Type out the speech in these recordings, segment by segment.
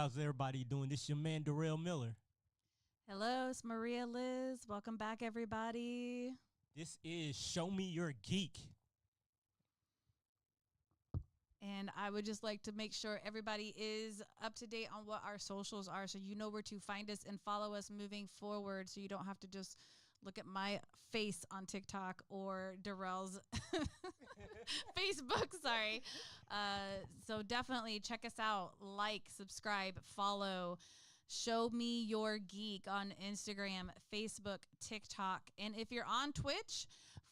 How's everybody doing? This your man, Darrell Miller. Hello, it's Maria Lizz. Welcome back, everybody. This is Show Me Your Geek. And I would just like to make sure everybody is up to date on what our socials are so you know where to find us and follow us moving forward so you don't have to just look at my face on TikTok or Darrell's Facebook, sorry. So definitely check us out, like, subscribe, follow, Show Me Your Geek on Instagram, Facebook, TikTok. And if you're on Twitch,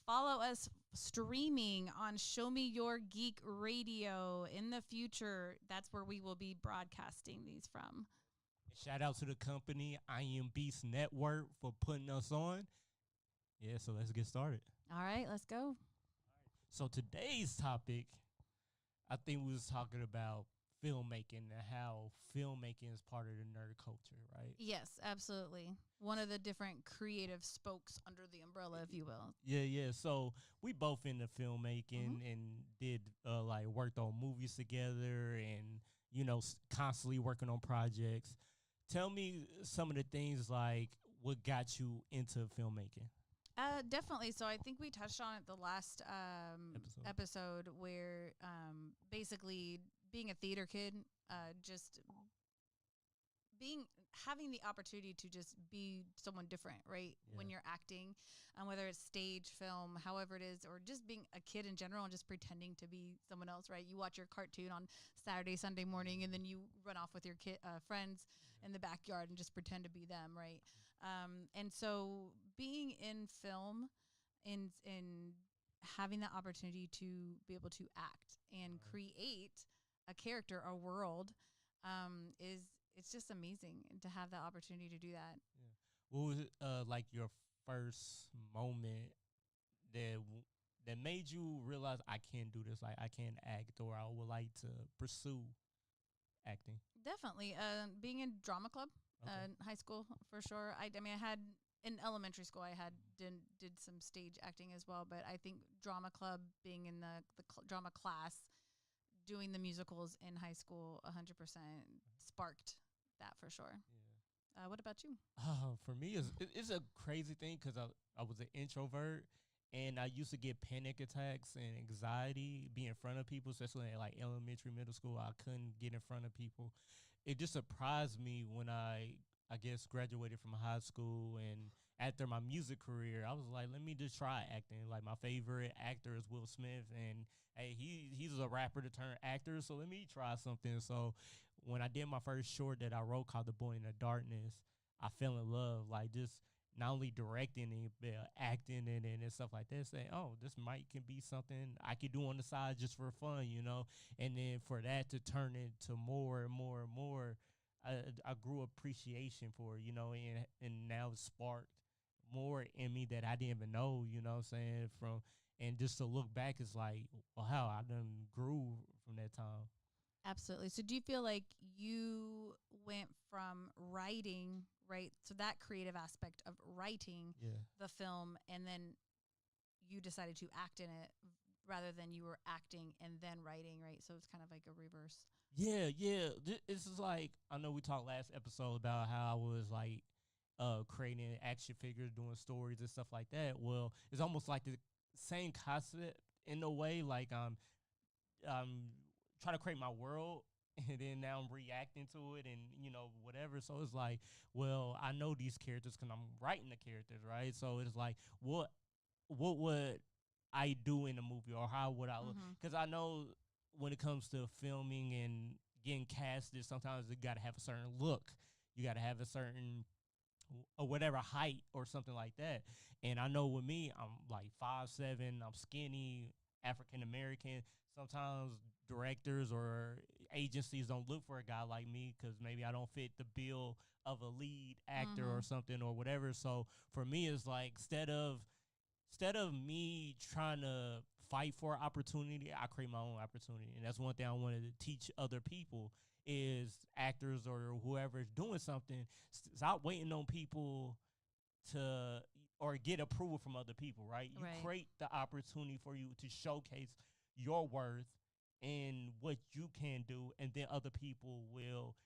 follow us streaming on ShowMeYourGeekradio. In the future, that's where we will be broadcasting these from. Shout out to the company, iambeastnetwork, for putting us on. Yeah, so let's get started. All right, let's go. So today's topic, I think we was talking about filmmaking and how filmmaking is part of the nerd culture, right? Yes, absolutely. One of the different creative spokes under the umbrella, if you will. Yeah. So we both into filmmaking and did like worked on movies together and, you know, constantly working on projects. Tell me some of the things like what got you into filmmaking. Definitely. So I think we touched on it the last episode where basically being a theater kid, just having the opportunity to just be someone different, right? Yeah. When you're acting, whether it's stage, film, however it is, or just being a kid in general and just pretending to be someone else, right? You watch your cartoon on Saturday, Sunday morning, and then you run off with your friends in the backyard and just pretend to be them, right? And so being in film and having the opportunity to be able to act and create a character, a world, it's just amazing to have the opportunity to do that. Yeah. What was it, like your first moment that made you realize I can't do this, like I can't act, or I would like to pursue acting? Definitely. Being in drama club, in high school for sure. I mean, I had in elementary school, I did some stage acting as well, but I think drama club, being in the drama class, doing the musicals in high school, 100% sparked that for sure. Yeah. What about you? For me, it's a crazy thing because I was an introvert. And I used to get panic attacks and anxiety being in front of people, especially in like elementary, middle school. I couldn't get in front of people. It just surprised me when I guess, graduated from high school. And after my music career, I was like, let me just try acting. Like, my favorite actor is Will Smith. And, hey, he's a rapper to turn actor, so let me try something. So when I did my first short that I wrote called The Boy in the Darkness, I fell in love, like, just not only directing it, but acting in it and stuff like that, saying, oh, this can be something I could do on the side just for fun, you know? And then for that to turn into more and more and more, I grew appreciation for it, you know, and now it's sparked more in me that I didn't even know, you know what I'm saying? And just to look back, it's like, wow, I done grew from that time. Absolutely. So do you feel like you went from writing, right? So that creative aspect of writing the film, and then you decided to act in it rather than you were acting and then writing, right? So it's kind of like a reverse. Yeah. It's just like, I know we talked last episode about how I was like creating action figures, doing stories and stuff like that. Well, it's almost like the same concept in a way. Like I'm trying to create my world, and then now I'm reacting to it, and you know, whatever. So it's like, well, I know these characters because I'm writing the characters, right? So it's like, what would I do in a movie, or how would I look? Because I know when it comes to filming and getting casted, sometimes you got to have a certain look. You got to have a certain or whatever height or something like that. And I know with me, I'm like 5'7", I'm skinny, African American. Sometimes directors or agencies don't look for a guy like me because maybe I don't fit the bill of a lead actor or something or whatever. So for me, it's like instead of me trying to fight for opportunity, I create my own opportunity. And that's one thing I wanted to teach other people is actors or whoever is doing something, stop waiting on people to or get approval from other people, right? You create the opportunity for you to showcase your worth and what you can do, and then other people will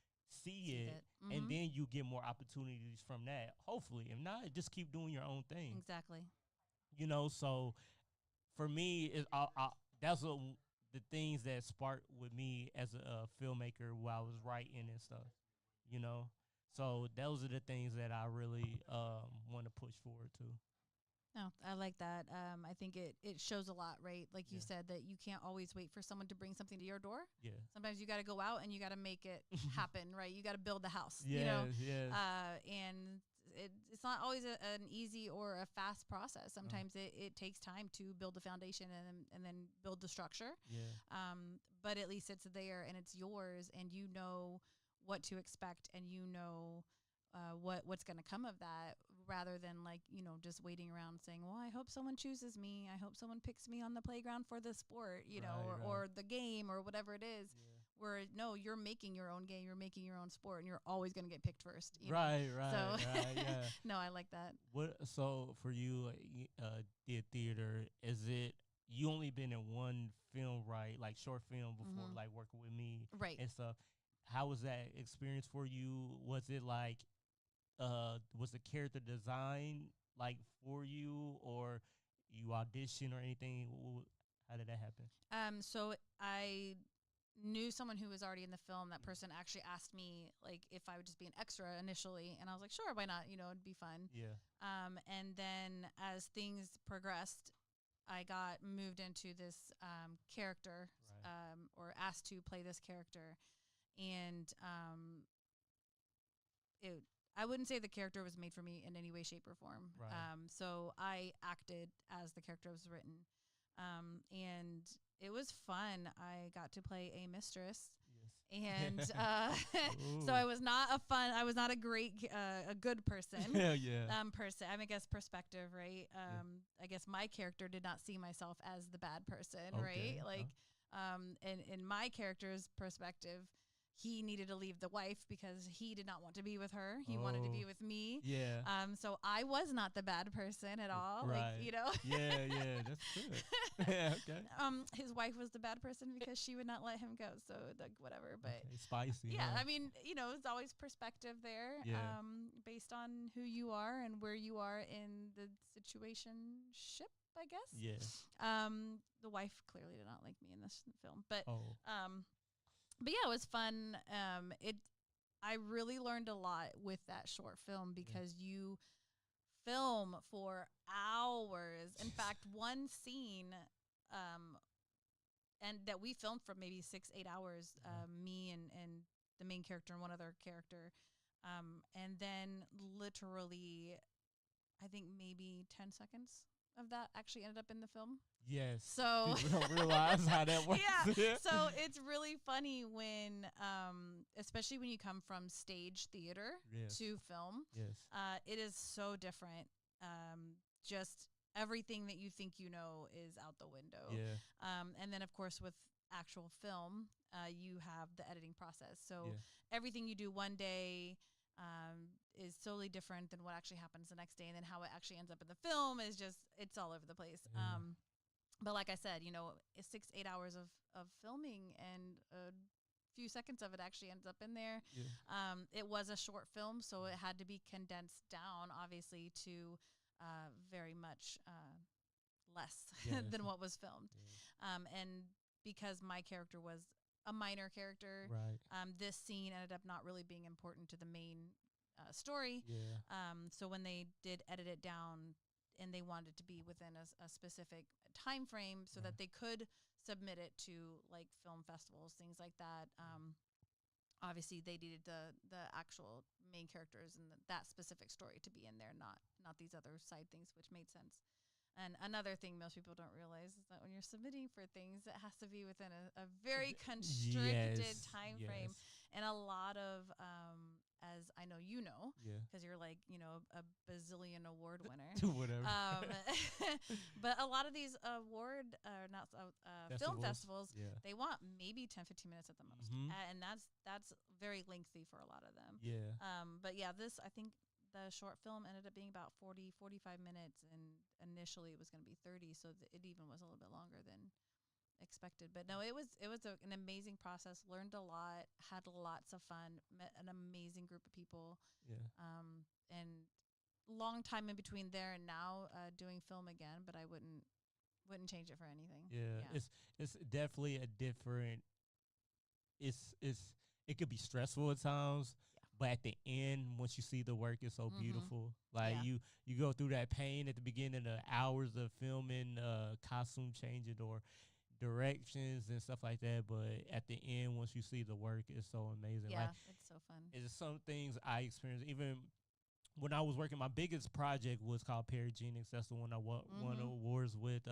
see it, and then you get more opportunities from that. Hopefully, if not, just keep doing your own thing. Exactly. You know, so for me, that's the things that sparked with me as a filmmaker while I was writing and stuff. You know, so those are the things that I really want to push forward to. No, I like that. I think it shows a lot, right? Like you said, that you can't always wait for someone to bring something to your door. Yeah. Sometimes you got to go out and you got to make it happen, right? You got to build the house, yes, you know? Yes. And it's not always an easy or a fast process. Sometimes it takes time to build the foundation and then build the structure. Yeah. But at least it's there and it's yours, and you know what to expect, and you know what's going to come of that, rather than like, you know, just waiting around saying, well, I hope someone chooses me. I hope someone picks me on the playground for the sport, you know, or the game or whatever it is. Yeah. Where no, you're making your own game, you're making your own sport, and you're always going to get picked first. You know? So, Yeah. No, I like that. So for you, did theater, is it, you only been in one film, right? Like short film before, like working with me, right? And stuff. How was that experience for you? Was it like, was the character design like for you, or you audition or anything? How did that happen? So I knew someone who was already in the film. That person actually asked me like if I would just be an extra initially, and I was like, sure, why not? You know, it'd be fun. Yeah. And then as things progressed, I got moved into this character, or asked to play this character, and I wouldn't say the character was made for me in any way, shape, or form. Right. So I acted as the character was written. And it was fun. I got to play a mistress. Yes. And so I was not a great, a good person. Person. I guess perspective, right? I guess my character did not see myself as the bad person, right? Like, in my character's perspective, he needed to leave the wife because he did not want to be with her. He wanted to be with me. Yeah. So I was not the bad person at all. Right. Like, you know. Yeah, that's good. Yeah, okay. His wife was the bad person because she would not let him go. So like whatever. But spicy. Yeah, I mean, you know, it's always perspective there. Yeah. Based on who you are and where you are in the situationship, I guess. Yeah. The wife clearly did not like me in this film, but but yeah, it was fun. I really learned a lot with that short film because you film for hours. In fact, one scene, and that we filmed for maybe 6-8 hours. Me and the main character and one other character, and then literally, I think maybe 10 seconds of that actually ended up in the film. Yes. So people don't realize how that works. Yeah. So it's really funny when, especially when you come from stage theater to film. Yes. It is so different. Just everything that you think you know is out the window. Yeah. And then of course with actual film, you have the editing process. So everything you do one day is totally different than what actually happens the next day, and then how it actually ends up in the film is just, it's all over the place. But like I said, you know, 6-8 hours of filming, and a few seconds of it actually ends up in there. It was a short film, so it had to be condensed down, obviously, to very much less than what was filmed. And because my character was a minor character, this scene ended up not really being important to the main story. So when they did edit it down, and they wanted it to be within a specific time frame so that they could submit it to like film festivals, things like that. Obviously they needed the actual main characters and that specific story to be in there, not these other side things, which made sense. And another thing most people don't realize is that when you're submitting for things, it has to be within a very constricted time frame. And a lot of, as I know you know, because you're like, you know, a bazillion award winner. Whatever. But a lot of these film festivals, they want maybe 10-15 minutes at the most. And that's very lengthy for a lot of them. But yeah, I think the short film ended up being about 40-45 minutes, and initially it was going to be 30, so it even was a little bit longer than expected. But no, it was an amazing process. Learned a lot, had lots of fun, met an amazing group of people. Yeah. And long time in between there and now, doing film again, but I wouldn't change it for anything. Yeah. It's definitely a different. It's it could be stressful at times. But at the end, once you see the work, it's so beautiful. Like you go through that pain at the beginning, the hours of filming, costume changing or directions and stuff like that. But at the end, once you see the work, it's so amazing. Yeah, like, it's so fun. it's some things I experienced even when I was working. My biggest project was called Paragenics. That's the one I won awards with.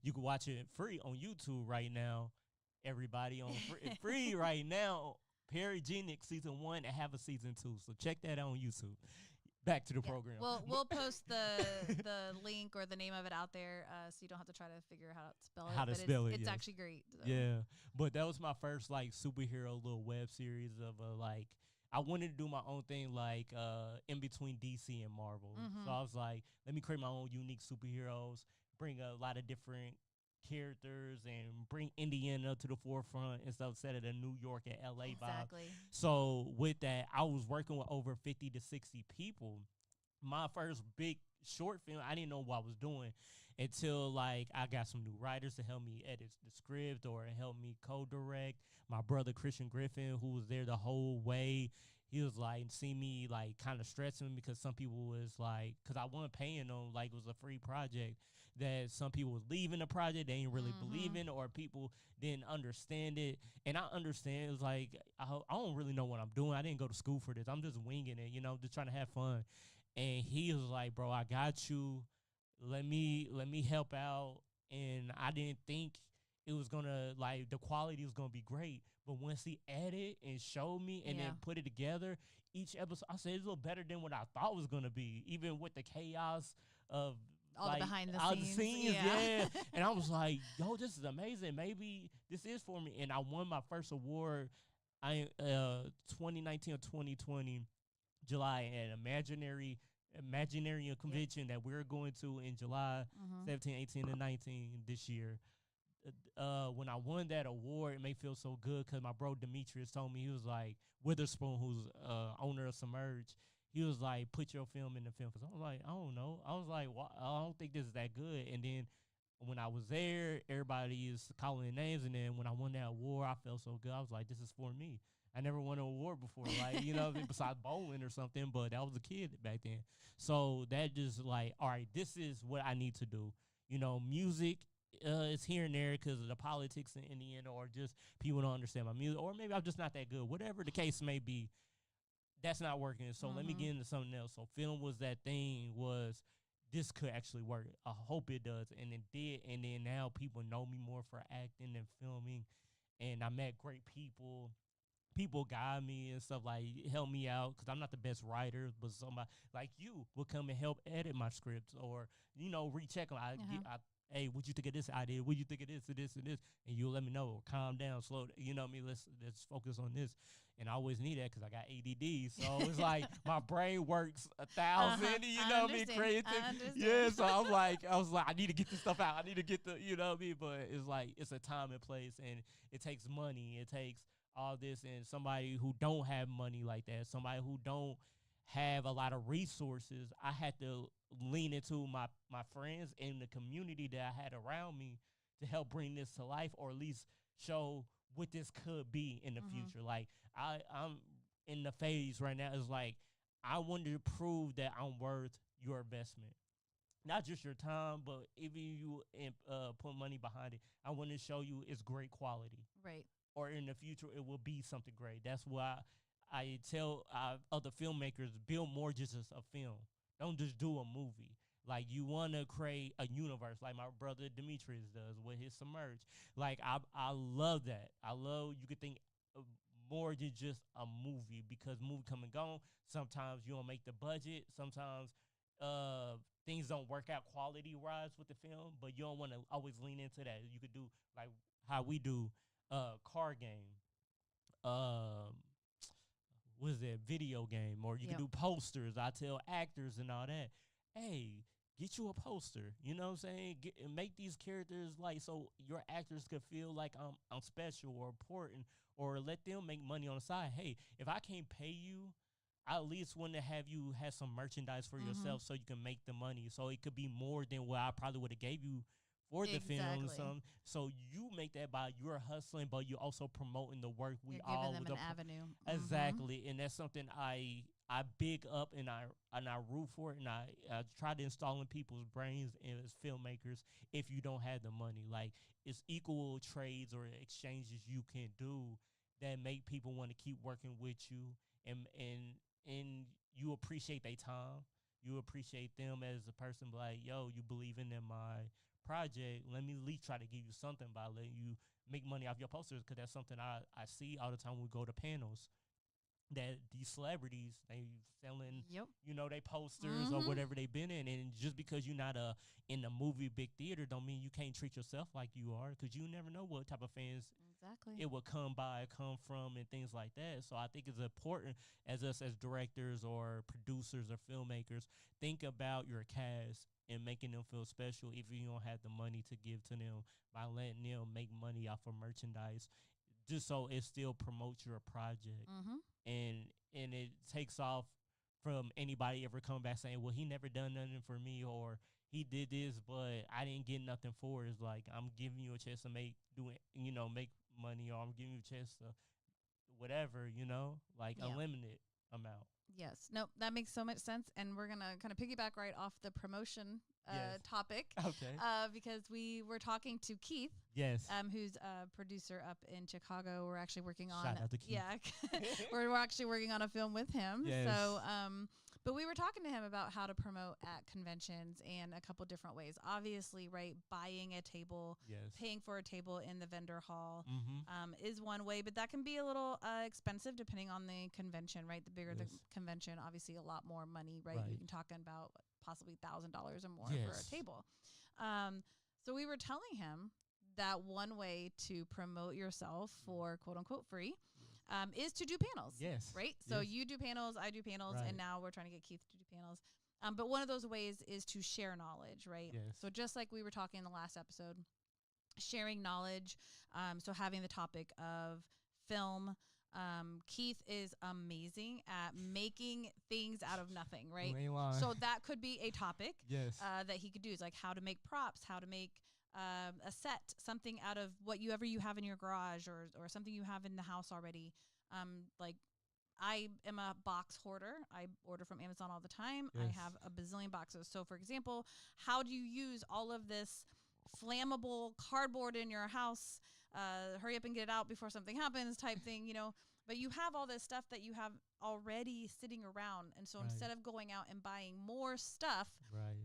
You can watch it free on YouTube right now. Everybody on free right now. Paragenics season 1 and have a season 2. So check that out on YouTube. Back to the program. We'll post the link or the name of it out there, so you don't have to try to figure out how to spell it. It's yes. actually great. So. Yeah, but that was my first like superhero little web series of like I wanted to do my own thing like in between DC and Marvel. So I was like, let me create my own unique superheroes, bring a lot of different characters and bring Indiana to the forefront instead of the New York and LA vibe. So with that, I was working with over 50 to 60 people. My first big short film, I didn't know what I was doing until like I got some new writers to help me edit the script or help me co-direct. My brother Christian Griffin, who was there the whole way, he was like, see me like kind of stressing because some people was like, because I wasn't paying them, like it was a free project, that some people was leaving the project, they didn't really believe in, or people didn't understand it. And I understand, it's like, I don't really know what I'm doing. I didn't go to school for this. I'm just winging it, you know, just trying to have fun. And he was like, bro, I got you. Let me help out. And I didn't think it was gonna like the quality was gonna be great, but once he added and showed me and then put it together, each episode, I said it's a little better than what I thought it was gonna be, even with the chaos of all like, the behind the scenes. Yeah. And I was like, yo, this is amazing. Maybe this is for me. And I won my first award. 2019 or 2020 July at Imaginary convention that we're going to in July 17, 18, and 19 this year. When I won that award, it made me feel so good because my bro Demetrius told me, he was like, Witherspoon, who's owner of Submerge, he was like, put your film in the film. Because I was like, I don't know. I was like, I don't think this is that good. And then when I was there, everybody is calling names. And then when I won that award, I felt so good. I was like, this is for me. I never won an award before, like, you know, besides bowling or something, but I was a kid back then. So that just like, all right, this is what I need to do. You know, music is here and there because of the politics in Indiana, or just people don't understand my music, or maybe I'm just not that good. Whatever the case may be, that's not working. So let me get into something else. So film was that thing, was this could actually work. I hope it does. And it did. And then now people know me more for acting and filming. And I met great people. People guide me and stuff, like help me out, because I'm not the best writer, but somebody like you will come and help edit my scripts, or, you know, recheck them. Hey, what you think of this idea? What you think of this and this and this? And you'll let me know. Or calm down, slow. You know what I mean? Let's focus on this. And I always need that because I got ADD. So it's like my brain works 1,000. You know what I mean? Creativity. Yeah. So I was like, I need to get this stuff out. I need to get the, you know what I mean? But it's like, it's a time and place, and it takes money. It takes all this, and somebody who don't have money like that, somebody who don't have a lot of resources, I had to lean into my friends and the community that I had around me to help bring this to life, or at least show what this could be in the future. Like I'm in the phase right now, is like, I wanted to prove that I'm worth your investment. Not just your time, but even you put money behind it. I want to show you it's great quality. Right. Or in the future, it will be something great. That's why I tell other filmmakers, build more just as a film. Don't just do a movie. Like, you want to create a universe, like my brother Demetrius does with his Submerge. Like, I love that. I love, you could think more than just a movie, because movie come and go. Sometimes you don't make the budget. Sometimes things don't work out quality-wise with the film, but you don't want to always lean into that. You could do, like how we do, car game, what is that, video game, or you can do posters. I tell actors and all that, hey, get you a poster. You know what I'm saying? Make these characters like so your actors could feel like I'm special or important, or let them make money on the side. Hey, if I can't pay you, I at least want to have you have some merchandise for yourself so you can make the money. So it could be more than what I probably would have gave you for the film. So you make that by your hustling, but you're also promoting the work You're giving them an avenue. Exactly, and that's something I big up and I root for it, and I try to install in people's brains as filmmakers. If you don't have the money, like it's equal trades or exchanges you can do that make people want to keep working with you, and you appreciate their time. You appreciate them as a person. Like, yo, you believing in my project. Let me at least try to give you something by letting you make money off your posters, because that's something I see all the time when we go to panels. That these celebrities, they selling, you know, they posters or whatever they've been in. And just because you're not in the movie big theater don't mean you can't treat yourself like you are, because you never know what type of fans it will come from and things like that. So I think it's important as us as directors or producers or filmmakers, think about your cast and making them feel special if you don't have the money to give to them, by letting them make money off of merchandise, just so it still promotes your project. And it takes off from anybody ever come back saying, well, he never done nothing for me, or he did this, but I didn't get nothing for it. It's like, I'm giving you a chance to make money, or I'm giving you a chance to whatever, like unlimited amount. Yes. No, that makes so much sense. And we're going to kind of piggyback right off the promotion topic. Okay. Because we were talking to Keith. Yes. Who's a producer up in Chicago. We're actually working on. Shout out to Keith. Yeah. we're actually working on a film with him. Yes. So, but we were talking to him about how to promote at conventions and a couple different ways. Obviously, right, buying a table, paying for a table in the vendor hall is one way, but that can be a little expensive depending on the convention, right? The bigger the convention, obviously a lot more money, right? You're talking about possibly $1,000 or more for a table. So we were telling him that one way to promote yourself for quote unquote free is to do panels. Yes. Right? So you do panels, I do panels, and now we're trying to get Keith to do panels. But one of those ways is to share knowledge, right? Yes. So just like we were talking in the last episode, sharing knowledge. So having the topic of film. Keith is amazing at making things out of nothing, right? So that could be a topic that he could do, is like how to make props, how to make a set, something out of whatever you have in your garage or something you have in the house already. Like I am a box hoarder. I order from Amazon all the time. I have a bazillion boxes. So for example, how do you use all of this flammable cardboard in your house? Hurry up and get it out before something happens type thing, but you have all this stuff that you have already sitting around. And so instead of going out and buying more stuff,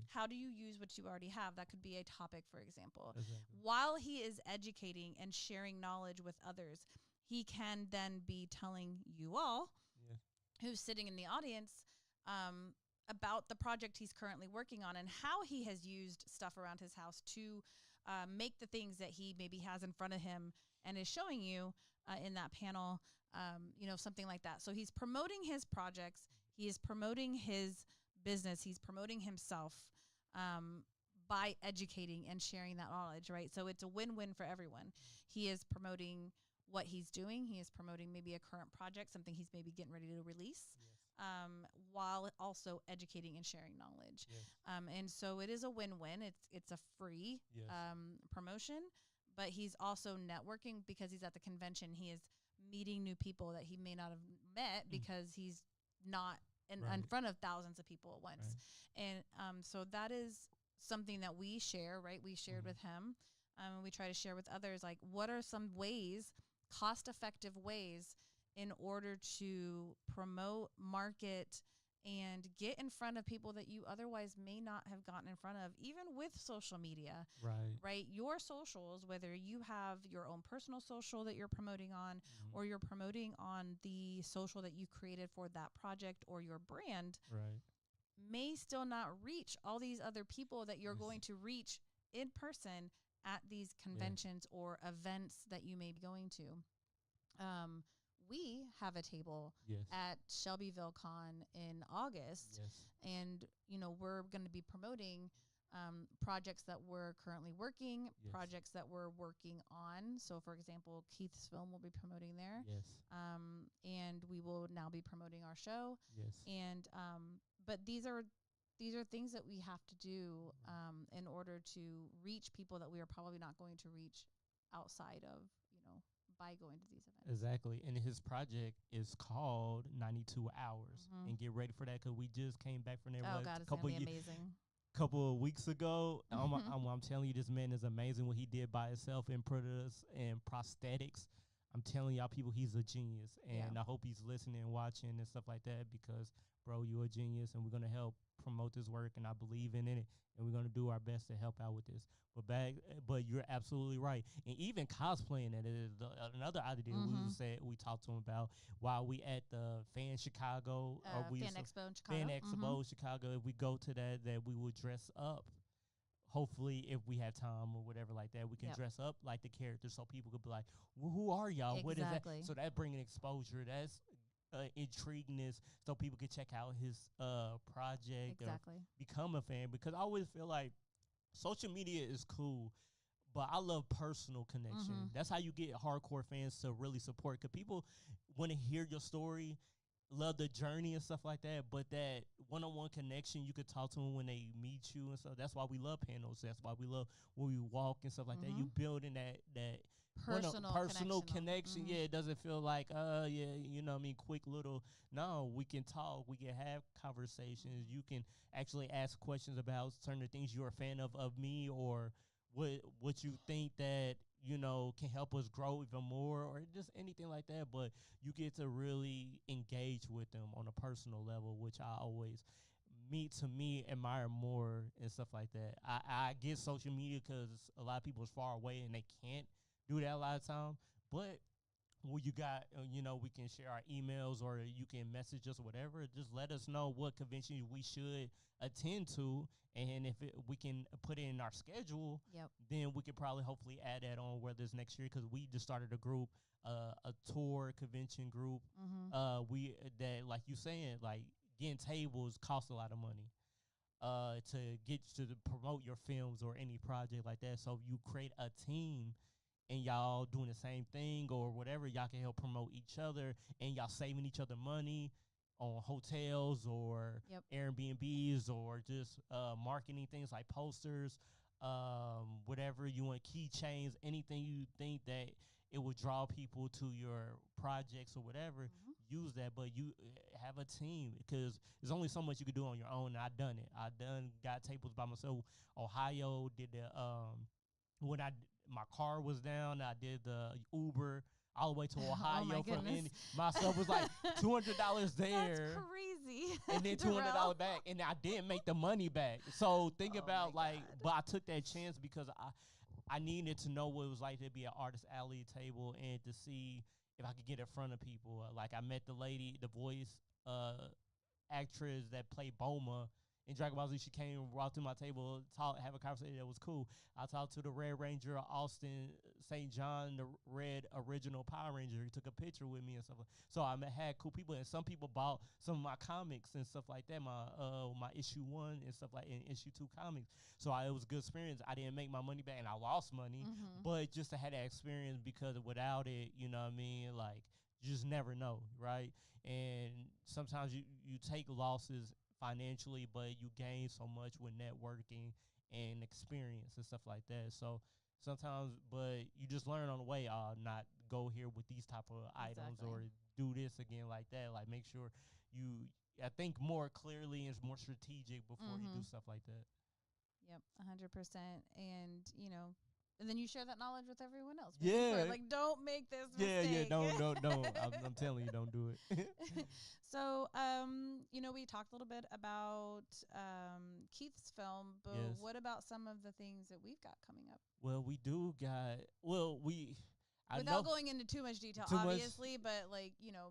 how do you use what you already have? That could be a topic, for example. While he is educating and sharing knowledge with others, he can then be telling you all who's sitting in the audience about the project he's currently working on and how he has used stuff around his house to make the things that he maybe has in front of him and is showing you in that panel, something like that. So he's promoting his projects. He is promoting his business. He's promoting himself by educating and sharing that knowledge, right? So it's a win-win for everyone. He is promoting what he's doing. He is promoting maybe a current project, something he's maybe getting ready to release. While also educating and sharing knowledge. And so it is a win-win. It's a free promotion, but he's also networking because he's at the convention. He is meeting new people that he may not have met because he's not in front of thousands of people at once. And so that is something that we share, right? We shared with him. We try to share with others, like what are some ways, cost-effective ways, in order to promote, market, and get in front of people that you otherwise may not have gotten in front of, even with social media, right? Your socials, whether you have your own personal social that you're promoting on, or you're promoting on the social that you created for that project or your brand, may still not reach all these other people that you're going to reach in person at these conventions or events that you may be going to. we have a table Yes. at Shelbyville Con in August, Yes. and we're going to be promoting projects that we're currently working, Yes. projects that we're working on. So, for example, Keith's film will be promoting there, Yes. and we will now be promoting our show. Yes. And but these are things that we have to do in order to reach people that we are probably not going to reach outside of by going to these events. Exactly. And his project is called 92 Hours. And get ready for that, because we just came back from there. Oh, God, it's going to be amazing. Couple of weeks ago. I'm telling you, this man is amazing. What he did by himself in prosthetics. I'm telling y'all people, he's a genius. And I hope he's listening and watching and stuff like that, because, bro, you're a genius, and we're going to help promote this work, and I believe in it, and we're going to do our best to help out with this. But you're absolutely right. And even cosplaying, that is another idea we talked to him about while we at the Fan Chicago. Fan Expo in Chicago. Fan Expo in Chicago. If we go to that we will dress up. Hopefully, if we have time or whatever like that, we can dress up like the characters, so people could be like, well, who are y'all? Exactly. What is that? So that bringing exposure. That's intrigueness, so people can check out his project. Exactly. Or become a fan, because I always feel like social media is cool, but I love personal connection. That's how you get hardcore fans to really support, because people want to hear your story, love the journey and stuff like that, but that one-on-one connection, you could talk to them when they meet you and stuff. That's why we love panels. That's why we love when we walk and stuff like that. You building that personal connection. Yeah, it doesn't feel like quick little. No, we can talk, we can have conversations. You can actually ask questions about certain things you're a fan of me, or what you think that can help us grow even more, or just anything like that. But you get to really engage with them on a personal level, which I always admire more and stuff like that. I get social media because a lot of people is far away and they can't do that a lot of time. But well, you got, we can share our emails, or you can message us or whatever. Just let us know what convention we should attend to. And if we can put it in our schedule, then we could probably hopefully add that on, whether it's next year, because we just started a group, a tour convention group. That, like you saying, like getting tables costs a lot of money to get to promote your films or any project like that. So you create a team, and y'all doing the same thing or whatever, y'all can help promote each other, and y'all saving each other money on hotels or Airbnbs, or just marketing things like posters, whatever you want, keychains, anything you think that it will draw people to your projects or whatever. Use that, but you have a team, because there's only so much you can do on your own. And I done it. I got tables by myself. Ohio did the when my car was down, I did the Uber all the way to Ohio from Indy. Myself was like $200 there. That's crazy. And then $200 back, and I didn't make the money back. So think about but I took that chance because I needed to know what it was like to be an artist alley table, and to see if I could get in front of people. Like I met the lady, the voice actress that played Bulma in Dragon Ball Z. She came and walked to my table, have a conversation that was cool. I talked to the Red Ranger, Austin St. John, the Red original Power Ranger. He took a picture with me and stuff. So I had cool people, and some people bought some of my comics and stuff like that, my issue 1 and stuff like, and issue 2 comics. So it was a good experience. I didn't make my money back, and I lost money, but just to have that experience, because without it, you know what I mean, like, you just never know, right? And sometimes you take losses financially, but you gain so much with networking and experience and stuff like that. So sometimes, but you just learn on the way, not go here with these type of items, or do this again like that. Like, make sure I think more clearly and more strategic before you do stuff like that. Yep, 100%. And, and then you share that knowledge with everyone else. Yeah. Like, don't make this mistake. Yeah, don't. I'm telling you, don't do it. So, we talked a little bit about Keith's film, but what about some of the things that we've got coming up? Well, we do got, Without going into too much detail, Too much. obviously, but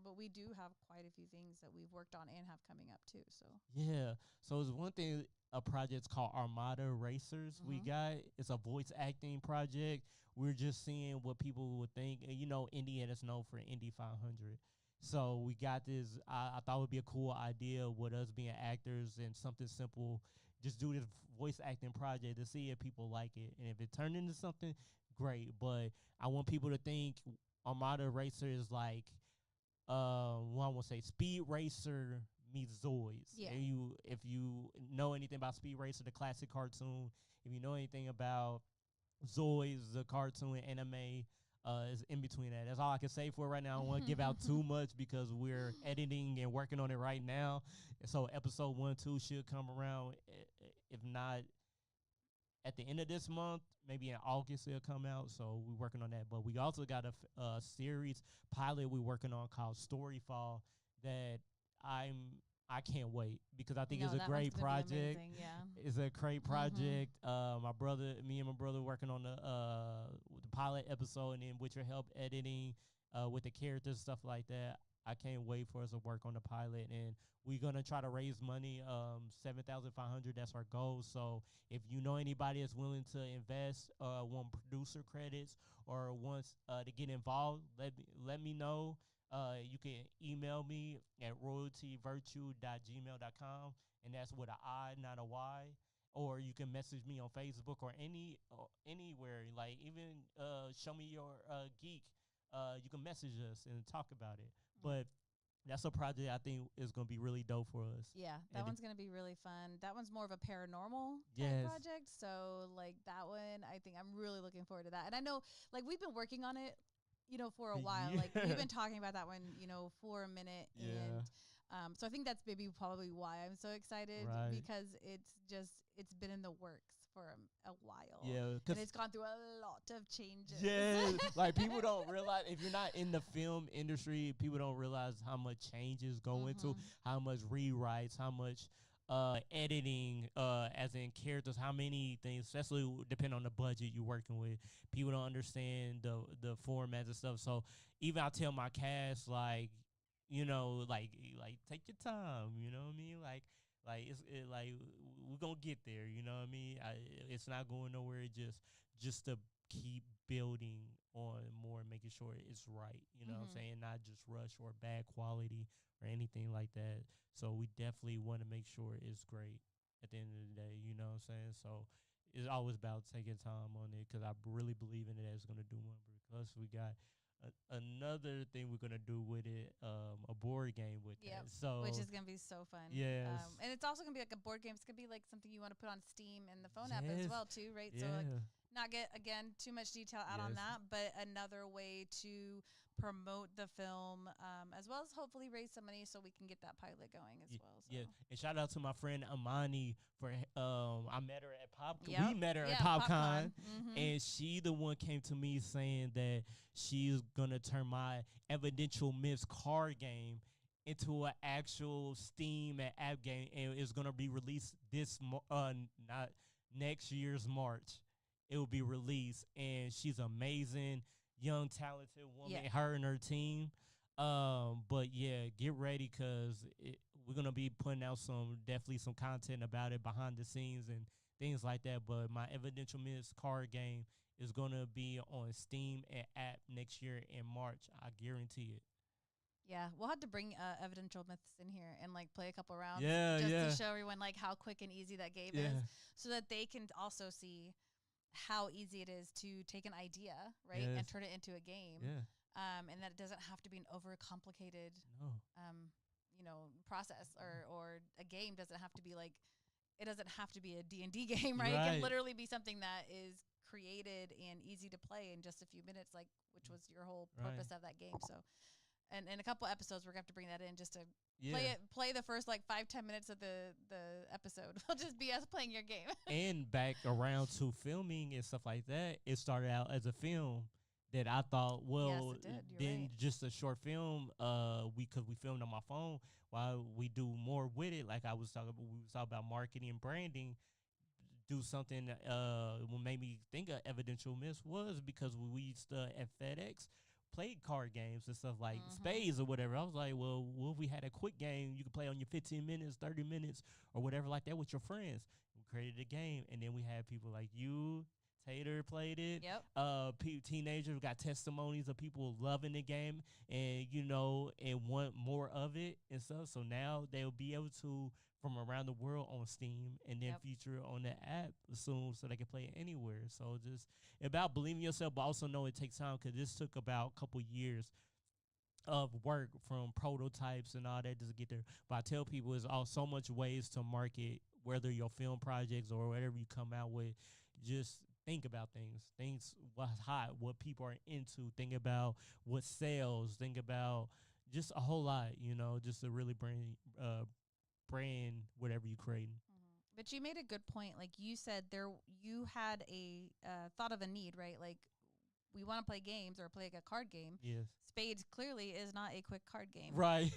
but we do have quite a few things that we've worked on and have coming up too. So Yeah. So it's one thing, a project's called Armada Racers. We got, it's a voice acting project. We're just seeing what people would think. And Indiana's known for Indy 500. So we got this. I thought it would be a cool idea with us being actors and something simple. Just do this voice acting project to see if people like it. And if it turned into something, great. But I want people to think Armada Racer is like, I want to say Speed Racer meets Zoids. Yeah. And if you know anything about Speed Racer, the classic cartoon, if you know anything about Zoids, the cartoon and anime, is in between that. That's all I can say for right now. I don't want to give out too much because we're editing and working on it right now. So episode 1, 2 should come around. If not at the end of this month, maybe in August it'll come out. So we're working on that. But we also got a series pilot we're working on called Storyfall that I can't wait because I think it's a great project. Yeah. It's a great project. Me and my brother working on the pilot episode, and then with your help editing, with the characters, stuff like that. I can't wait for us to work on the pilot, and we're gonna try to raise money. $7,500. That's our goal. So if you know anybody that's willing to invest, want producer credits, or wants to get involved, let me know. You can email me at royaltyvirtue.gmail.com, and that's with an I, not a Y. Or you can message me on Facebook or anywhere, like even Show Me Your Geek. You can message us and talk about it. But that's a project I think is going to be really dope for us. Yeah, that one's going to be really fun. That one's more of a paranormal type project. So, like, that one, I think I'm really looking forward to that. And I know, like, we've been working on it, for a while. Yeah. Like, we've been talking about that one, for a minute. Yeah. And so I think that's maybe probably why I'm so excited, because it's been in the works for a while. Yeah, and it's gone through a lot of changes. Yeah, like people don't realize, if you're not in the film industry, people don't realize how much changes go into, how much rewrites, how much editing, as in characters, how many things, especially depending on the budget you're working with. People don't understand the formats and stuff. So even I tell my cast, like, like take your time, you know what I mean? Like we're gonna get there, you know what I mean? It's not going nowhere. Just to keep building on more and making sure it's right, you know what I'm saying? Not just rush or bad quality or anything like that. So we definitely want to make sure it's great at the end of the day, you know what I'm saying? So it's always about taking time on it, because I really believe in it as going to do wonders. Plus we got another thing we're gonna do with it, a board game with that. So which is gonna be so fun. Yes. And it's also gonna be like a board game. It's gonna be like something you want to put on Steam and the phone app as well too, right? So like, not get again too much detail out on that, but another way to promote the film, as well as hopefully raise some money so we can get that pilot going as well. So. Yeah, and shout out to my friend Amani for I met her at PopCon. Yep. We met her at PopCon, and she the one came to me saying that she's gonna turn my Evidential Myths card game into an actual Steam and app game, and it's gonna be released not next year's March. It will be released, and she's amazing, young, talented woman. Her and her team. But yeah, get ready, because we're gonna be putting out definitely some content about it behind the scenes and things like that. But my Evidential Myths card game is gonna be on Steam and app next year in March. I guarantee it. Yeah, we'll have to bring Evidential Myths in here and like play a couple rounds, just to show everyone like how quick and easy that game is, so that they can also see how easy it is to take an idea, right, and turn it into a game. And that it doesn't have to be an overcomplicated, process, or a game doesn't have to be like, it doesn't have to be a D&D game, right? It can literally be something that is created and easy to play in just a few minutes, like, which was your whole purpose of that game. So, and in a couple episodes, we're gonna have to bring that in just to play the first like 5-10 minutes of the episode. Will just be us playing your game. And back around to filming and stuff like that, it started out as a film that I thought, well, just a short film, because we filmed on my phone. While we do more with it, like we was talking about marketing and branding. do something what made me think of Evidential Miss was because we used to at FedEx play card games and stuff like spades or whatever. I was like, well, what if we had a quick game you could play on your 15 minutes, 30 minutes, or whatever like that with your friends? We created a game, and then we had people like you, Tater played it. Yep. Teenagers got testimonies of people loving the game and, and want more of it and stuff. So now they'll be able to, from around the world on Steam, and then feature on the app soon so they can play it anywhere. So just about believing yourself, but also know it takes time because this took about a couple years of work from prototypes and all that just to get there. But I tell people there's so much ways to market, whether your film projects or whatever you come out with. Just think about things what's hot, what people are into, think about what sells, think about just a whole lot, just to really brand whatever you're creating. But you made a good point. Like you said, you had a thought of a need, right? Like we want to play games or play like a card game. Yes. Spades clearly is not a quick card game. Right.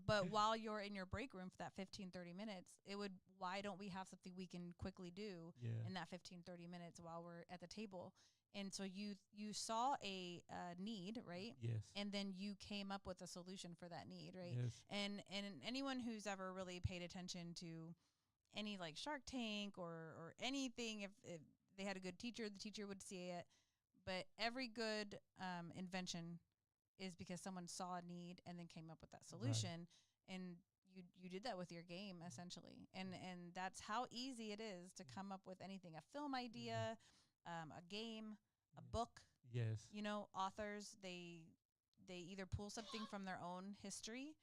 But while you're in your break room for that 15, 30 minutes, why don't we have something we can quickly do in that 15, 30 minutes while we're at the table? And so you saw a need, right? Yes. And then you came up with a solution for that need, right? Yes. And anyone who's ever really paid attention to any like Shark Tank or anything, if they had a good teacher, the teacher would see it. But every good invention is because someone saw a need and then came up with that solution. Right. And you did that with your game essentially. And that's how easy it is to come up with anything, a film idea, a game, a book. Yes. Authors, they either pull something from their own history,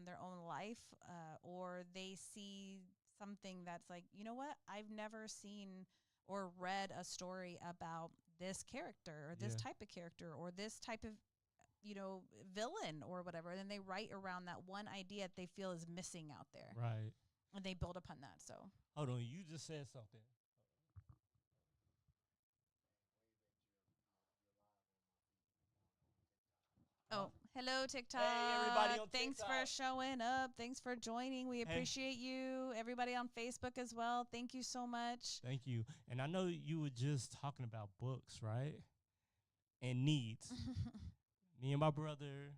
their own life, or they see something that's like, you know what? I've never seen or read a story about this character or this type of character or this type of, villain or whatever. And then they write around that one idea that they feel is missing out there. Right. And they build upon that. So hold on, you just said something. Oh, hello, TikTok. Hey, everybody on Thanks TikTok. for showing up. Thanks for joining. We appreciate you. Everybody on Facebook as well. Thank you so much. Thank you. And I know you were just talking about books, right? And needs. Me and my brother,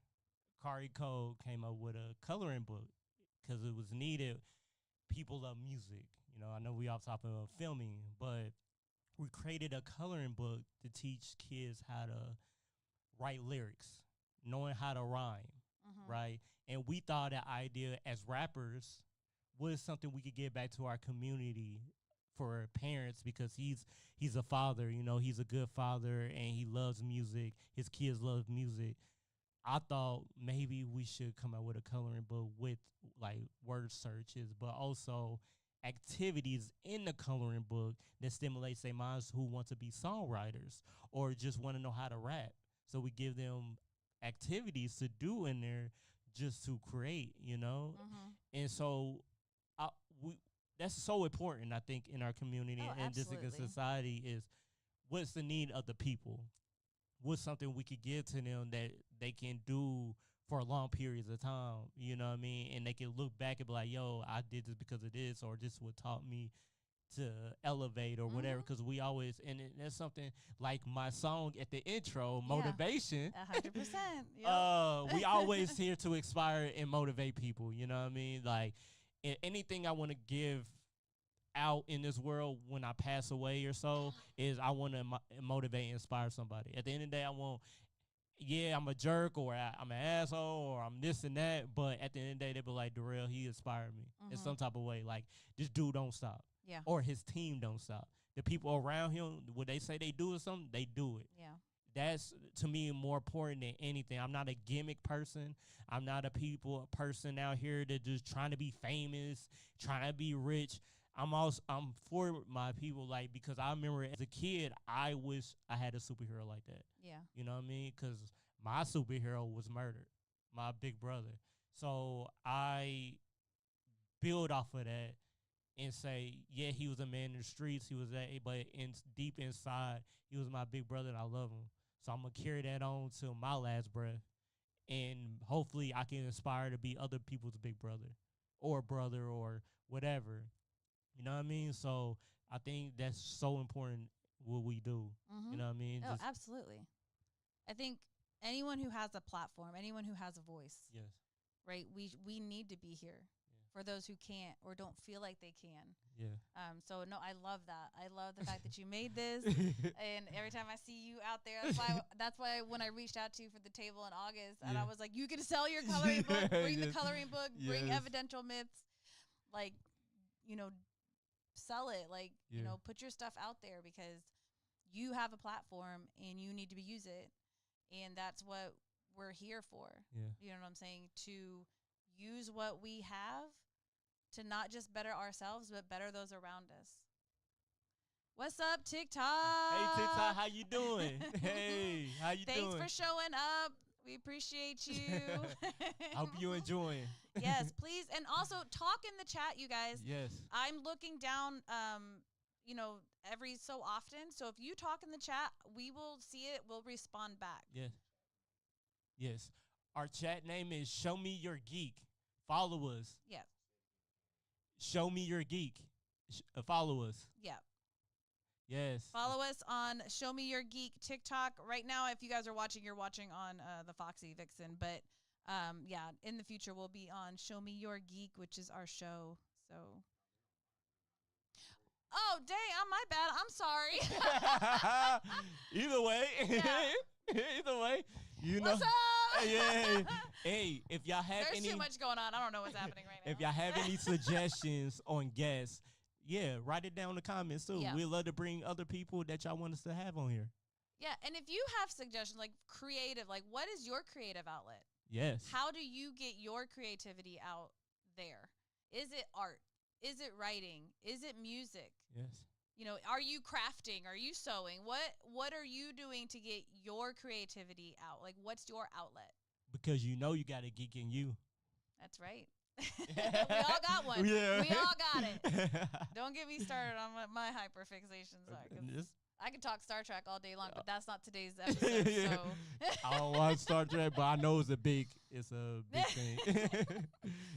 Kari Cole, came up with a coloring book because it was needed. People love music. I know we all talking about filming, but we created a coloring book to teach kids how to write lyrics, knowing how to rhyme, right? And we thought that idea as rappers was something we could get back to our community for parents because he's a father, he's a good father and he loves music. His kids love music. I thought maybe we should come out with a coloring book with like word searches, but also activities in the coloring book that stimulates their minds who want to be songwriters or just want to know how to rap. So we give them activities to do in there just to create, And so that's so important, I think, in our community and just in society is what's the need of the people? What's something we could give to them that they can do for long periods of time, you know what I mean? And they can look back and be like, yo, I did this because of this, or this what taught me to elevate or whatever, because we always, and that's something like my song at the intro, motivation. 100%. We always here to inspire and motivate people, you know what I mean? Like anything I want to give out in this world when I pass away or so is I want to motivate and inspire somebody. At the end of the day, I want, I'm a jerk or I'm an asshole or I'm this and that, but at the end of the day, they be like, Darrell, he inspired me in some type of way. Like, this dude don't stop. Yeah. Or his team don't stop. The people around him, what they say they do or something, they do it. Yeah. That's, to me, more important than anything. I'm not a gimmick person. I'm not a person out here that just trying to be famous, trying to be rich. I'm for my people, like, because I remember as a kid, I wish I had a superhero like that. Yeah. You know what I mean? Because my superhero was murdered, my big brother. So I build off of that and say, yeah, he was a man in the streets. He was that, but deep inside, he was my big brother, and I love him. So I'm going to carry that on till my last breath. And hopefully I can inspire to be other people's big brother or whatever. You know what I mean? So I think that's so important what we do. Mm-hmm. You know what I mean? Oh, absolutely. I think anyone who has a platform, anyone who has a voice, yes, right? We need to be here for those who can't or don't feel like they can. Yeah. So no, I love that. I love the fact that you made this, and every time I see you out there, that's why when I reached out to you for the table in August, and I was like, you can sell your coloring book, bring the coloring book, bring evidential myths, like, you know, sell it, like, you know, put your stuff out there because you have a platform and you need to use it, and that's what we're here for. Yeah. You know what I'm saying? To use what we have to not just better ourselves, but better those around us. What's up, TikTok? Hey, TikTok, how you doing? Hey, how you doing? Thanks for showing up. We appreciate you. Hope you enjoying. Yes, please. And also talk in the chat, you guys. Yes. I'm looking down, you know, every so often. So if you talk in the chat, we will see it. We'll respond back. Yes. Yes. Our chat name is Show Me Your Geek. Follow us. Yeah. Show Me Your Geek. Follow us. Yeah. Yes. Follow us on Show Me Your Geek TikTok. Right now, if you guys are watching, you're watching on the Foxie Vixen. But, yeah, in the future, we'll be on Show Me Your Geek, which is our show. So. Oh, dang, my bad. I'm sorry. Either way. Yeah. Either way. You know. What's up? Yeah. Hey, if y'all have There's too much going on. I don't know what's happening right now. If y'all have any suggestions on guests, write it down in the comments too. Yeah. We'd love to bring other people that y'all want us to have on here. Yeah, and if you have suggestions, like creative, like what is your creative outlet? Yes. How do you get your creativity out there? Is it art? Is it writing? Is it music? Yes. You know, are you crafting? Are you sewing? What are you doing to get your creativity out? Like, what's your outlet? Because you know you got a geek in you. That's right. We all got one. Yeah. We all got it. Don't get me started on my hyperfixations. I can talk Star Trek all day long, but that's not today's episode. So I don't watch Star Trek, but I know it's a big thing.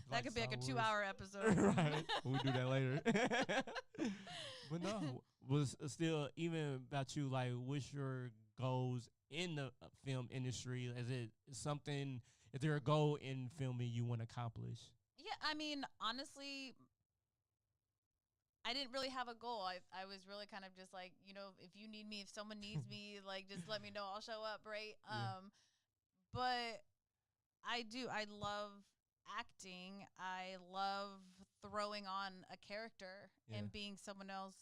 That could be like a 2-hour episode. Right. We'll do that later. But no, was still even about you. Like, what's your goals in the film industry? Is it something? Is there a goal in filming you want to accomplish? Yeah, I mean, honestly, I didn't really have a goal. I was really kind of just like, you know, if you need me, if someone needs me, like, just let me know. I'll show up, right? Yeah. But I love acting. I love throwing on a character and being someone else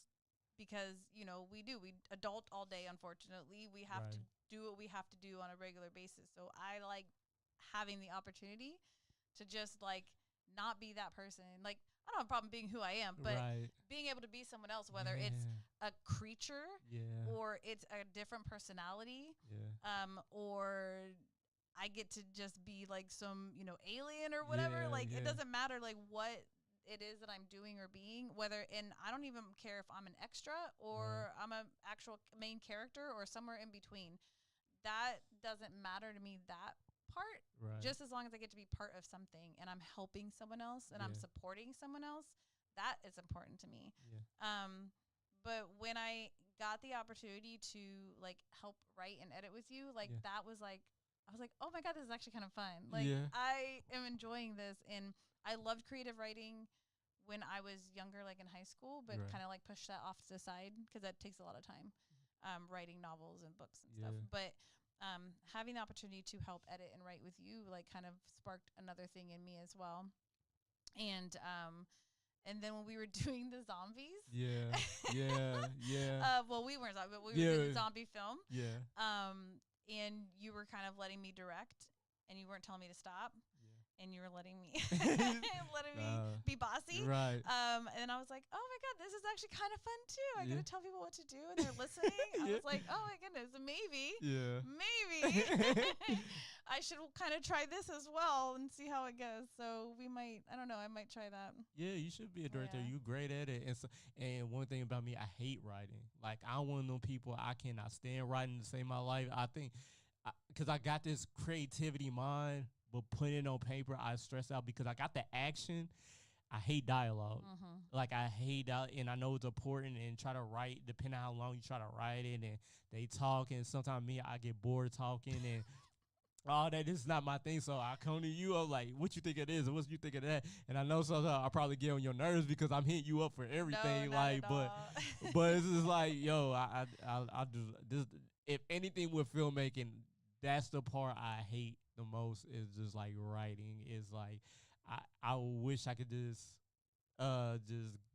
because, you know, we adult all day, unfortunately. We have to do what we have to do on a regular basis. So I like having the opportunity to just, like, not be that person. Like, I don't have a problem being who I am, but being able to be someone else, whether it's a creature or it's a different personality, or I get to just be like some, you know, alien or whatever. It doesn't matter like what it is that I'm doing or being, and I don't even care if I'm an extra or I'm an actual main character or somewhere in between. That doesn't matter to me, that part. Just as long as I get to be part of something and I'm helping someone else and I'm supporting someone else, that is important to me. But when I got the opportunity to like help write and edit with you, like that was like, I was like, oh my God, this is actually kind of fun. Like I am enjoying this, and I loved creative writing when I was younger, like in high school, but kind of like pushed that off to the side because that takes a lot of time, writing novels and books and stuff. But having the opportunity to help edit and write with you, like, kind of sparked another thing in me as well. And then when we were doing the zombies, well, we weren't zombies, but we were doing the zombie film. And you were kind of letting me direct, and you weren't telling me to stop. And you were letting me be bossy. Right. And then I was like, oh my God, this is actually kind of fun too. I get to tell people what to do and they're listening. I was like, oh my goodness, maybe I should kind of try this as well and see how it goes. So I don't know, I might try that. Yeah, you should be a director. You're great at it. And one thing about me, I hate writing. Like, I'm one of them people, I cannot stand writing to save my life. I think, because I got this creativity mind, but putting it on paper, I stress out because I got the action. I hate dialogue. Mm-hmm. Like I hate that, and I know it's important. And try to write, depending on how long you try to write it, and they talk, and sometimes I get bored talking, and all that is not my thing. So I come to you, I'm like, what you think it is, and what you think of that? And I know sometimes I probably get on your nerves because I'm hitting you up for everything. No, like, not at but all. but it's just like, yo, I do this. If anything with filmmaking, that's the part I hate the most. Is just like writing. Is like I wish I could just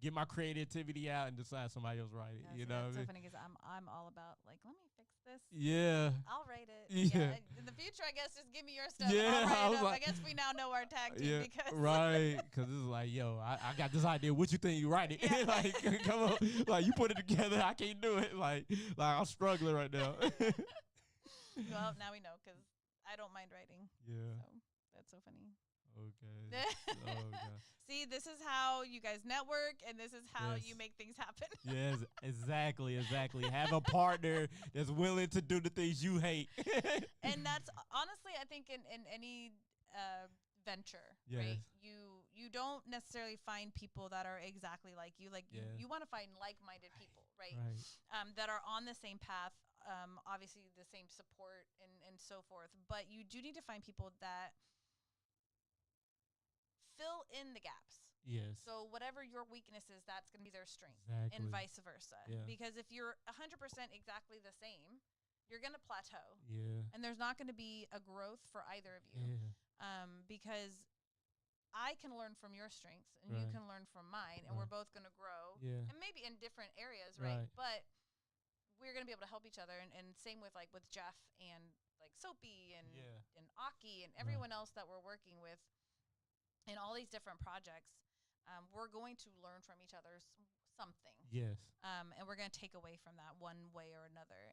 get my creativity out and decide somebody else write it. Yeah, You see, know that's what I so mean? funny because I'm all about like, let me fix this. Yeah. I'll write it. Yeah. In the future, I guess just give me your stuff. Yeah, I'll I write was it up. like- I guess we now know our tag team Yeah, because right. Because it's like, yo, I got this idea. What you think? You write it. Yeah. Like, come on. Like, you put it together. I can't do it. Like I'm struggling right now. Well, now we know because I don't mind writing. Yeah. So that's so funny. Okay. Oh, God. See, this is how you guys network, and this is how Yes. you make things happen. Yes, exactly. Have a partner that's willing to do the things you hate. And that's honestly, I think in any venture, right? Yes. You don't necessarily find people that are exactly like you. Like Yeah. you want to find like-minded people, right? Right. That are on the same path. Obviously the same support and so forth. But you do need to find people that fill in the gaps. Yes. So whatever your weakness is, that's going to be their strength, Exactly. and vice versa. Yeah. Because if you're 100% exactly the same, you're going to plateau, Yeah. and there's not going to be a growth for either of you. Yeah. Because I can learn from your strengths, and you Right. can learn from mine, and we're both going to grow, Yeah. and maybe in different areas, right? Right. But we're going to be able to help each other, and same with like with Jeff and like Soapy and Aki and everyone else that we're working with in all these different projects. We're going to learn from each other something. Yes. And we're going to take away from that one way or another.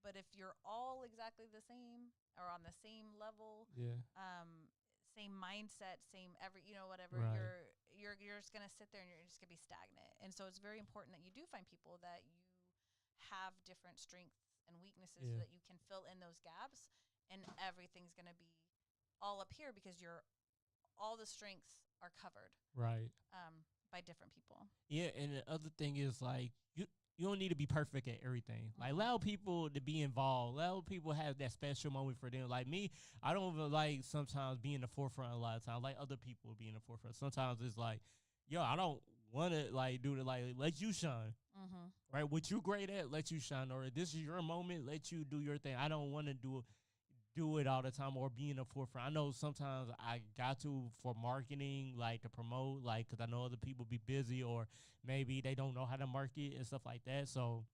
But if you're all exactly the same or on the same level, Yeah. same mindset, same whatever, Right. you're just going to sit there and you're just going to be stagnant. And so it's very important that you do find people that you have different strengths and weaknesses so that you can fill in those gaps, and everything's going to be all up here because all the strengths are covered Right. by different people. Yeah, and the other thing is like you don't need to be perfect at everything. Like Mhm. allow people to be involved. Allow people have that special moment for them. Like me, I don't even like sometimes be in the forefront a lot of times. Like other people be in the forefront. Sometimes it's like, yo, I don't want to like do the let you shine. Mm-hmm. Right? What you great at, let you shine. Or this is your moment, let you do your thing. I don't want to do it all the time or be in the forefront. I know sometimes I got to for marketing, like to promote, like because I know other people be busy or maybe they don't know how to market and stuff like that. So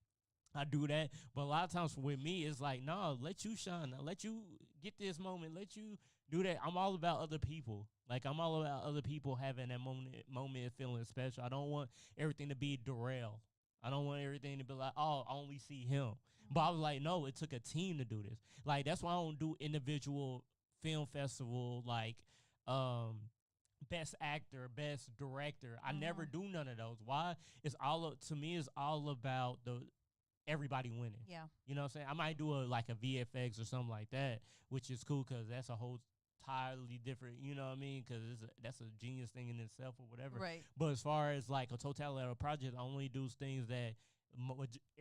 I do that. But a lot of times with me, it's like, no, let you shine. Let you get this moment. Let you do that. I'm all about other people. Like I'm all about other people having that moment and feeling special. I don't want everything to be derailed. I don't want everything to be like, oh, I only see him. But I was like, no, it took a team to do this. Like, that's why I don't do individual film festival, like, best actor, best director. I never do none of those. Why? To me, it's all about everybody winning. Yeah. You know what I'm saying? I might do a VFX or something like that, which is cool because that's a whole entirely different, you know what I mean? Because that's a genius thing in itself or whatever. Right. But as far as like a totality of a project, I only do things that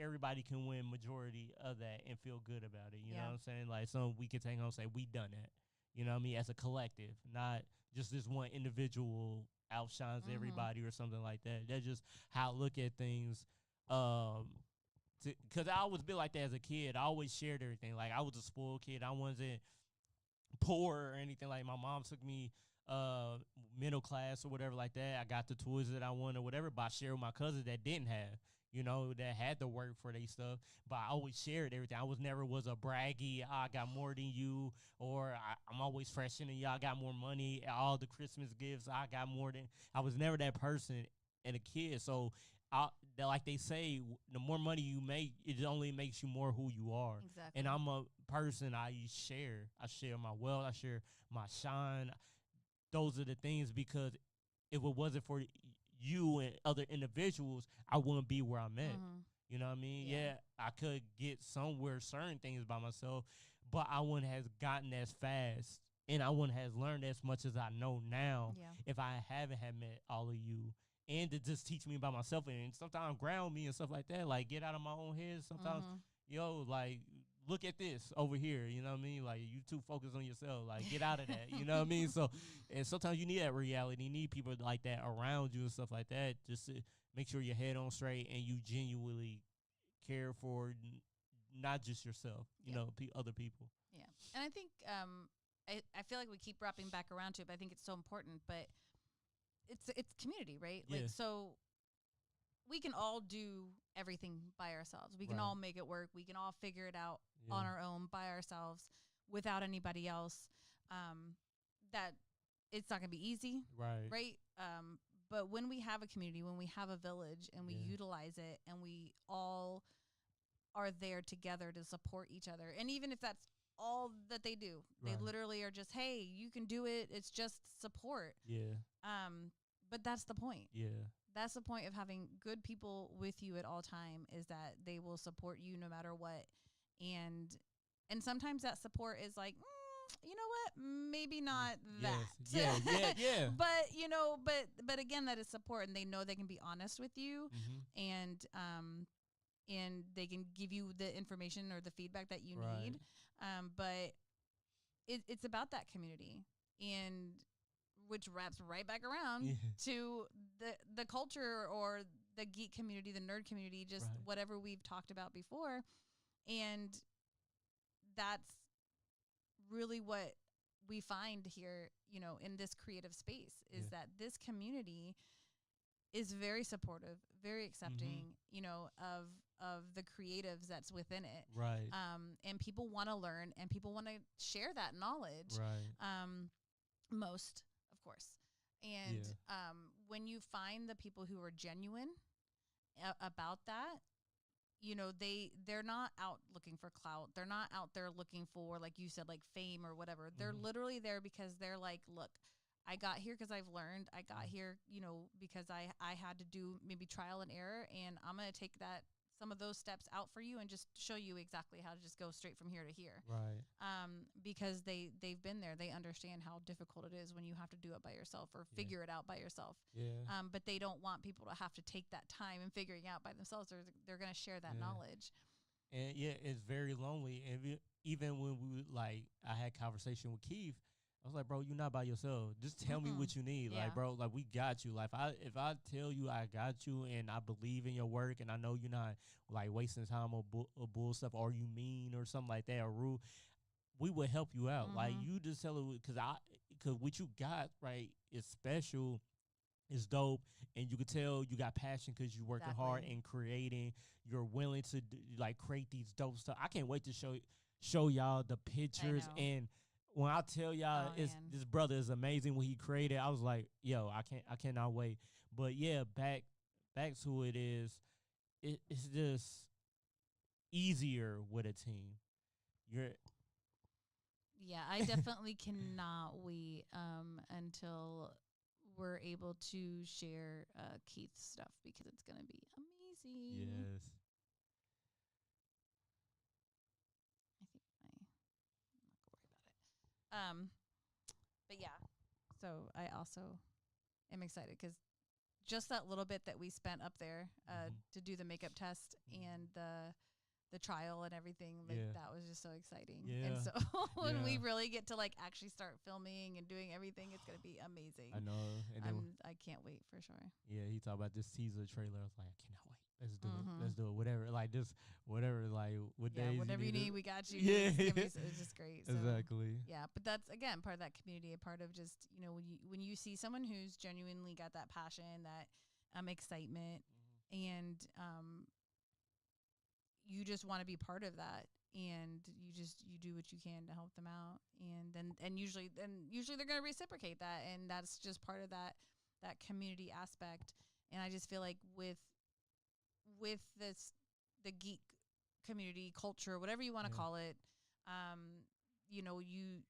everybody can win majority of that and feel good about it. You know what I'm saying? Like some we can take home and say we done that. You know what I mean? As a collective, not just this one individual outshines everybody or something like that. That's just how I look at things. Because I always been like that as a kid. I always shared everything. Like I was a spoiled kid. I wasn't poor or anything. Like my mom took me middle class or whatever like that. I got the toys that I wanted or whatever, but I shared with my cousins that didn't have, that had to work for their stuff. But I always shared everything. I never was a braggy, I got more than you, or I'm always fresher than you, I got more money. All the Christmas gifts, I got more than. I was never that person and a kid. So like they say, the more money you make, it only makes you more who you are. Exactly. And I'm a person, I share my wealth, I share my shine. Those are the things, because if it wasn't for you and other individuals, I wouldn't be where I'm at. You know what I mean? Yeah, I could get somewhere certain things by myself, but I wouldn't have gotten as fast and I wouldn't have learned as much as I know now Yeah. if I haven't had met all of you. And to just teach me about myself and sometimes ground me and stuff like that. Like, get out of my own head. Sometimes, like, look at this over here. You know what I mean? Like, you too focused on yourself. Like, get out of that. You know what I mean? So, and sometimes you need that reality. You need people like that around you and stuff like that, just to make sure your head on straight and you genuinely care for not just yourself, you know, other people. Yeah. And I think I feel like we keep wrapping back around to it, but I think it's so important. But it's community, right? Yeah. Like, so we can all do everything by ourselves. We can all make it work. We can all figure it out on our own by ourselves without anybody else. That it's not going to be easy. Right. But when we have a community, when we have a village and we utilize it and we all are there together to support each other. And even if that's all that they do, they literally are just, hey, you can do it. It's just support. Yeah. But that's the point. Yeah. That's the point of having good people with you at all time, is that they will support you no matter what. And sometimes that support is like, you know what? Maybe not that. Yeah. But, you know, but again, that is support, and they know they can be honest with you, and they can give you the information or the feedback that you need. But it's about that community, and which wraps right back around to the culture or the geek community, the nerd community, just whatever we've talked about before. And that's really what we find here, you know, in this creative space, is that this community is very supportive, very accepting, you know, of the creatives that's within it. And people want to learn, and people want to share that knowledge. Most, of course. And when you find the people who are genuine about that, you know, they're not out looking for clout. They're not out there looking for, like you said, like fame or whatever. They're literally there because they're like, look, I got here because I've learned. I got here, you know, because I had to do maybe trial and error, and I'm going to take some of those steps out for you and just show you exactly how to just go straight from here to here. Because they've been there. They understand how difficult it is when you have to do it by yourself or figure it out by yourself. But they don't want people to have to take that time and figuring out by themselves. They're going to share that knowledge. And it's very lonely. And even when I had conversation with Keith, I was like, bro, you're not by yourself. Just tell me what you need. Like, bro, like, we got you. Like, if I tell you I got you and I believe in your work and I know you're not, like, wasting time on bull stuff, or you mean or something like that, or rude, we will help you out. Like, you just tell it, because what you got, right, is special, is dope, and you can tell you got passion because you're working hard and creating. You're willing to, create these dope stuff. I can't wait to show y'all the pictures. And when I tell y'all, this brother is amazing what he created, I was like, yo, I cannot wait. But yeah, back to it is, it's just easier with a team. I definitely cannot wait until we're able to share Keith's stuff, because it's gonna be amazing. Yes. But yeah, so I also am excited because just that little bit that we spent up there to do the makeup test and the trial and everything, that was just so exciting. And so when we really get to actually start filming and doing everything, it's gonna be amazing. I know. And I can't wait for sure. Yeah, he talked about this teaser trailer. I was like, I cannot wait. Let's do it. Let's do it. Whatever. Whatever. What days? Whatever you need, we got you. Yeah. It's just great. So, exactly. Yeah, but that's again part of that community, a part of just, you know, when you see someone who's genuinely got that passion, that excitement, and you just want to be part of that, and you do what you can to help them out, and usually they're going to reciprocate that, and that's just part of that community aspect. And I just feel like with the geek community culture, whatever you want to call it, you know, you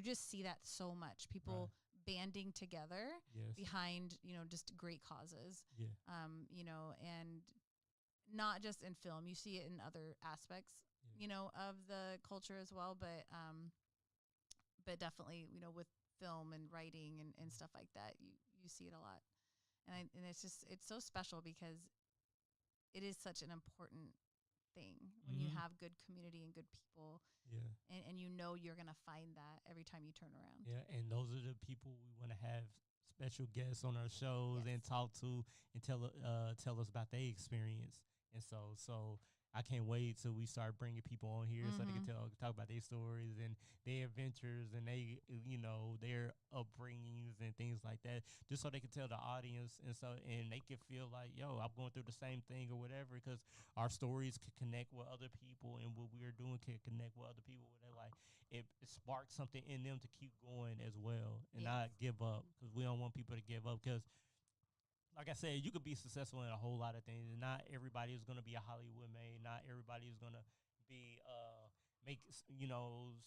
just see that so much, people banding together behind, you know, just great causes, you know, and not just in film, you see it in other aspects, you know, of the culture as well. but definitely, you know, with film and writing and stuff like that, you see it a lot. And it's just, it's so special because it is such an important thing when you have good community and good people. Yeah. And you know you're going to find that every time you turn around. Yeah, and those are the people we want to have special guests on our shows and talk to and tell us about their experience. And so I can't wait till we start bringing people on here so they can talk about their stories and their adventures and they, you know, their upbringings and things like that, just so they can tell the audience and they can feel like, yo, I'm going through the same thing or whatever, because our stories can connect with other people and what we're doing can connect with other people. Where they like it sparks something in them to keep going as well and not give up, because we don't want people to give up. Because like I said, you could be successful in a whole lot of things. Not everybody is going to be a Hollywood man. Not everybody is going to be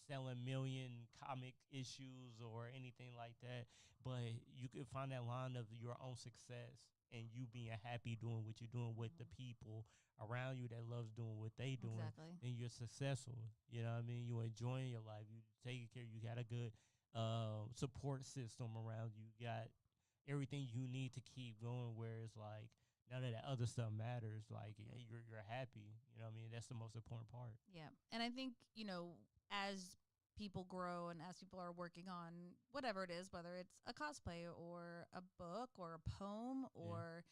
selling million comic issues or anything like that. But you could find that line of your own success and you being happy doing what you're doing with the people around you that loves doing what they doing. Exactly. Then you're successful. You know what I mean? You're enjoying your life. You taking care. You got a good support system around you. You got everything you need to keep going, where it's like none of that other stuff matters. Like you're happy. You know what I mean? That's the most important part. Yeah. And I think, you know, as people grow and as people are working on whatever it is, whether it's a cosplay or a book or a poem or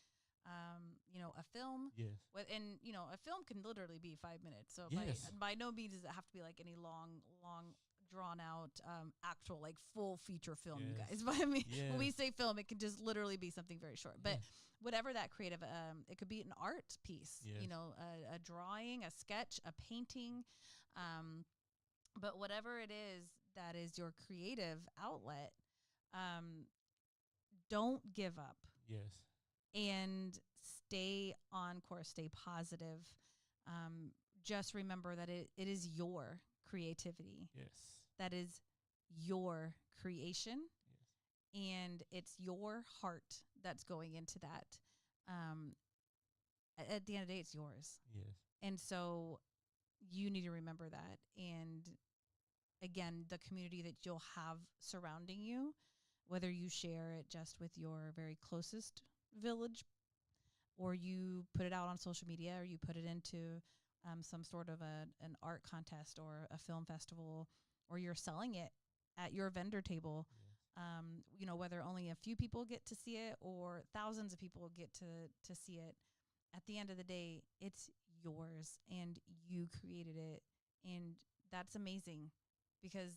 you know, a film. Yes. And you know, a film can literally be 5 minutes. So by no means does it have to be like any long drawn out actual like full feature film, you guys. But I mean, when we say film, it can just literally be something very short. But whatever that creative, it could be an art piece, you know, a drawing, a sketch, a painting, but whatever it is that is your creative outlet, don't give up. Yes. And stay on course, stay positive. Just remember that it is your creativity. Yes. That is your creation. Yes. And it's your heart that's going into that. At the end of the day, it's yours. Yes. And so you need to remember that. And again, the community that you'll have surrounding you, whether you share it just with your very closest village or you put it out on social media or you put it into some sort of an art contest or a film festival, or you're selling it at your vendor table, you know, whether only a few people get to see it or thousands of people get to see it, at the end of the day, it's yours and you created it. And that's amazing because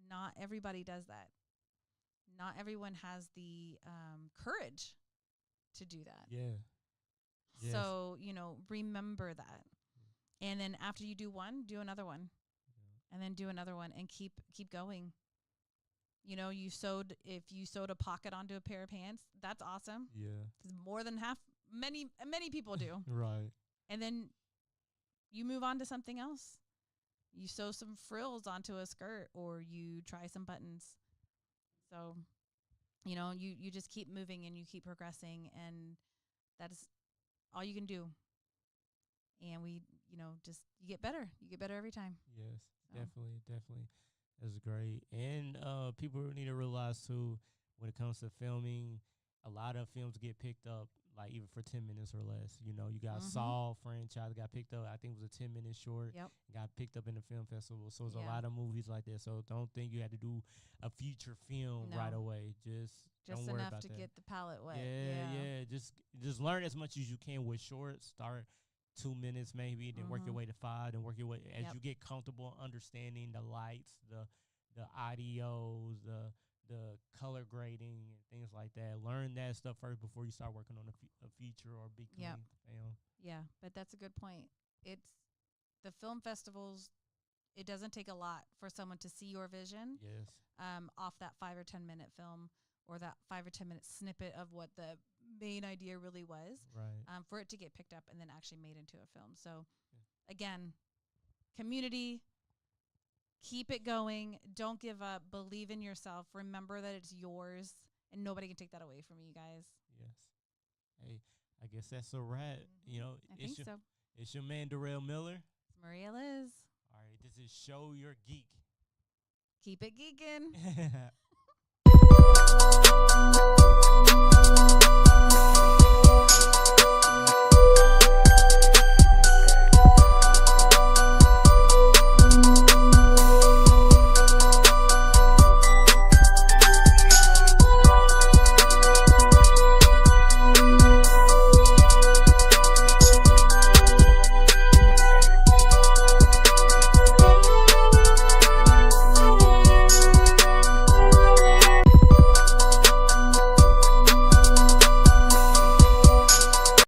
not everybody does that. Not everyone has the courage to do that. Yeah. Yes. So, you know, remember that. And then after you do one, do another one. And then do another one and keep going. You know, if you sewed a pocket onto a pair of pants, that's awesome. Yeah. More than many people do. Right. And then you move on to something else. You sew some frills onto a skirt or you try some buttons. So, you know, you just keep moving and you keep progressing, and that is all you can do. And you know, just you get better. You get better every time. Yes, so. Definitely. That's great. And people need to realize too, when it comes to filming, a lot of films get picked up like even for 10 minutes or less. You know, you got Saw franchise got picked up. I think it was a 10-minute short. Yep. Got picked up in the film festival. So there's a lot of movies like that. So don't think you had to do a feature film right away. Just don't worry enough about to that. get the palate wet. Yeah. Just learn as much as you can with shorts. Start 2 minutes maybe, then work your way to 5, then work your way as you get comfortable understanding the lights, the audios, the color grading and things like that. Learn that stuff first before you start working on a feature or a big length film. Yeah, but that's a good point. It's the film festivals. It doesn't take a lot for someone to see your vision. Yes. Off that 5 or 10 minute film or that 5 or 10 minute snippet of what the main idea really was. Right. For it to get picked up and then actually made into a film. So, again, community. Keep it going. Don't give up. Believe in yourself. Remember that it's yours, and nobody can take that away from you guys. Yes. Hey, I guess that's a wrap. You know, I think so. It's your man, Darrell Miller. It's Maria Lizz. All right, this is Show Your Geek. Keep it geeking.